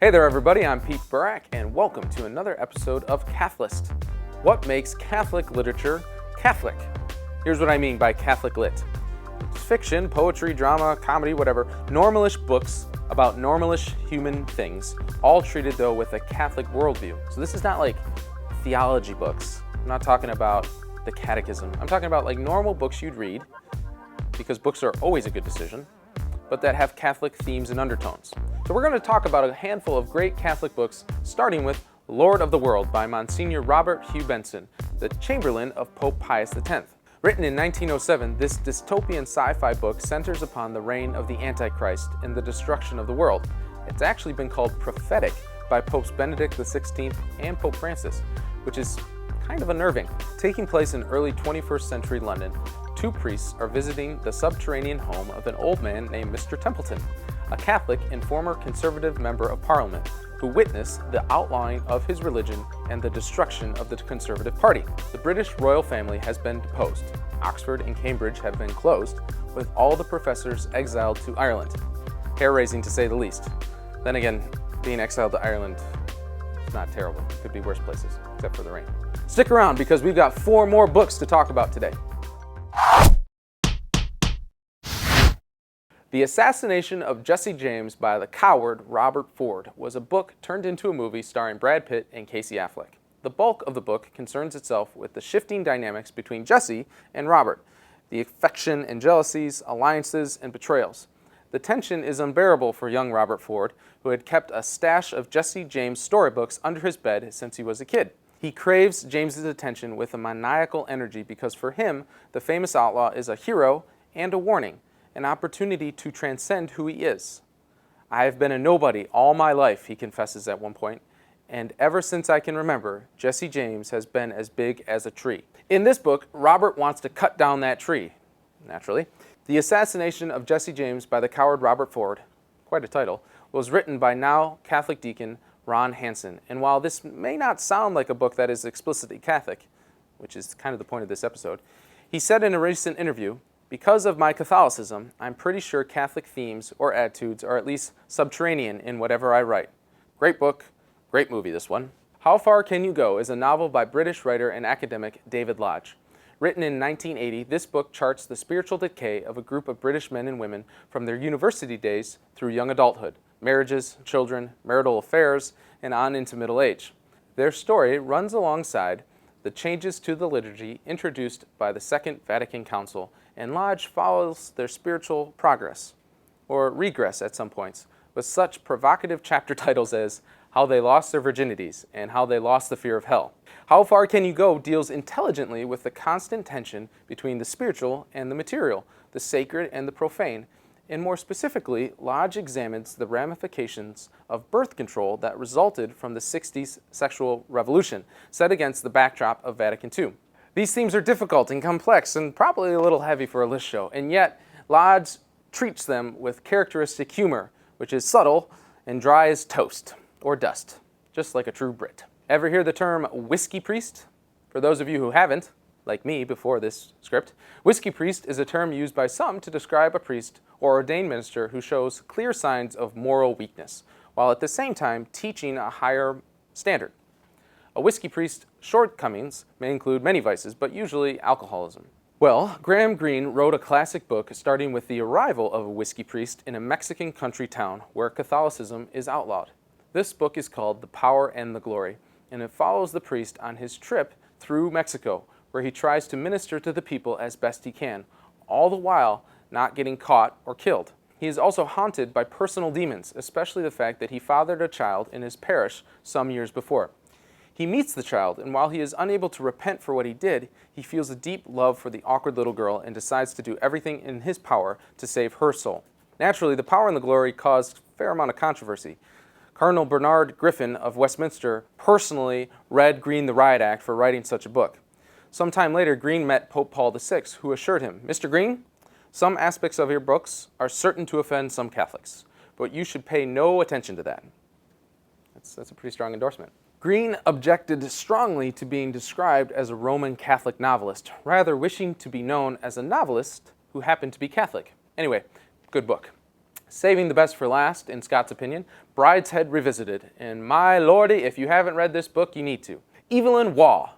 Hey there everybody, I'm Pete Burak, and welcome to another episode of Cathlist. What makes Catholic literature Catholic? Here's what I mean by Catholic lit. It's fiction, poetry, drama, comedy, whatever, normalish books about normalish human things, all treated though with a Catholic worldview. So this is not like theology books. I'm not talking about the catechism. I'm talking about like normal books you'd read, because books are always a good decision, but that have Catholic themes and undertones. So we're going to talk about a handful of great Catholic books, starting with Lord of the World by Monsignor Robert Hugh Benson, the Chamberlain of Pope Pius X. Written in 1907, this dystopian sci-fi book centers upon the reign of the Antichrist and the destruction of the world. It's actually been called prophetic by Popes Benedict XVI and Pope Francis, which is kind of unnerving. Taking place in early 21st century London, two priests are visiting the subterranean home of an old man named Mr. Templeton, a Catholic and former Conservative member of Parliament, who witnessed the outlawing of his religion and the destruction of the Conservative Party. The British royal family has been deposed. Oxford and Cambridge have been closed, with all the professors exiled to Ireland. Hair-raising to say the least. Then again, being exiled to Ireland is not terrible. It could be worse places, except for the rain. Stick around because we've got 4 more books to talk about today. The Assassination of Jesse James by the coward Robert Ford was a book turned into a movie starring Brad Pitt and Casey Affleck. The bulk of the book concerns itself with the shifting dynamics between Jesse and Robert, the affection and jealousies, alliances, and betrayals. The tension is unbearable for young Robert Ford, who had kept a stash of Jesse James storybooks under his bed since he was a kid. He craves James's attention with a maniacal energy because for him, the famous outlaw is a hero and a warning, an opportunity to transcend who he is. I have been a nobody all my life, he confesses at one point, and ever since I can remember, Jesse James has been as big as a tree. In this book, Robert wants to cut down that tree, naturally. The Assassination of Jesse James by the coward Robert Ford, quite a title, was written by now Catholic deacon Ron Hansen, and while this may not sound like a book that is explicitly Catholic, which is kind of the point of this episode, he said in a recent interview, "Because of my Catholicism, I'm pretty sure Catholic themes or attitudes are at least subterranean in whatever I write." Great book, great movie this one. How Far Can You Go is a novel by British writer and academic David Lodge. Written in 1980, this book charts the spiritual decay of a group of British men and women from their university days through young adulthood, marriages, children, marital affairs, and on into middle age. Their story runs alongside the changes to the liturgy introduced by the Second Vatican Council, and Lodge follows their spiritual progress, or regress at some points, with such provocative chapter titles as How They Lost Their Virginities and How They Lost the Fear of Hell. How Far Can You Go deals intelligently with the constant tension between the spiritual and the material, the sacred and the profane, and more specifically, Lodge examines the ramifications of birth control that resulted from the 60s sexual revolution, set against the backdrop of Vatican II. These themes are difficult and complex and probably a little heavy for a list show, and yet Lodge treats them with characteristic humor, which is subtle and dry as toast, or dust, just like a true Brit. Ever hear the term whiskey priest? For those of you who haven't, like me before this script, whiskey priest is a term used by some to describe a priest or ordained minister who shows clear signs of moral weakness, while at the same time teaching a higher standard. A whiskey priest's shortcomings may include many vices, but usually alcoholism. Well, Graham Greene wrote a classic book starting with the arrival of a whiskey priest in a Mexican country town where Catholicism is outlawed. This book is called The Power and the Glory, and it follows the priest on his trip through Mexico, where he tries to minister to the people as best he can, all the while not getting caught or killed. He is also haunted by personal demons, especially the fact that he fathered a child in his parish some years before. He meets the child, and while he is unable to repent for what he did, he feels a deep love for the awkward little girl and decides to do everything in his power to save her soul. Naturally, The Power and the Glory caused a fair amount of controversy. Cardinal Bernard Griffin of Westminster personally read Greene the Riot Act for writing such a book. Sometime later, Greene met Pope Paul VI, who assured him, "Mr. Greene, some aspects of your books are certain to offend some Catholics, but you should pay no attention to that." That's a pretty strong endorsement. Greene objected strongly to being described as a Roman Catholic novelist, rather wishing to be known as a novelist who happened to be Catholic. Anyway, good book. Saving the best for last, in Scott's opinion, Brideshead Revisited. And my lordy, if you haven't read this book, you need to. Evelyn Waugh,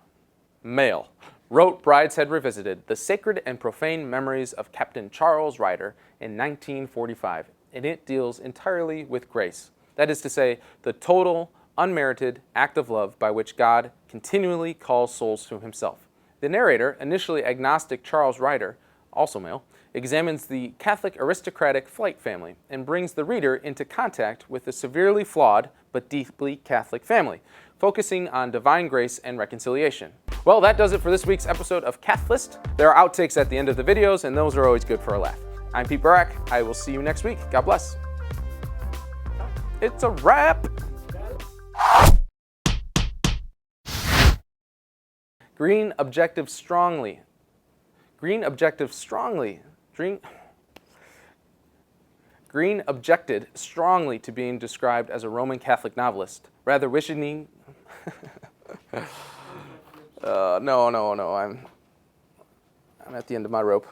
male, wrote Brideshead Revisited, The Sacred and Profane Memories of Captain Charles Ryder in 1945, and it deals entirely with grace. That is to say, the total, unmerited act of love by which God continually calls souls to himself. The narrator, initially agnostic Charles Ryder, also male, examines the Catholic aristocratic Flight family and brings the reader into contact with the severely flawed but deeply Catholic family, focusing on divine grace and reconciliation. Well, that does it for this week's episode of Cathlist. There are outtakes at the end of the videos, and those are always good for a laugh. I'm Pete Burak. I will see you next week. God bless. It's a wrap. Green objected strongly to being described as a Roman Catholic novelist, rather wishing no, I'm at the end of my rope.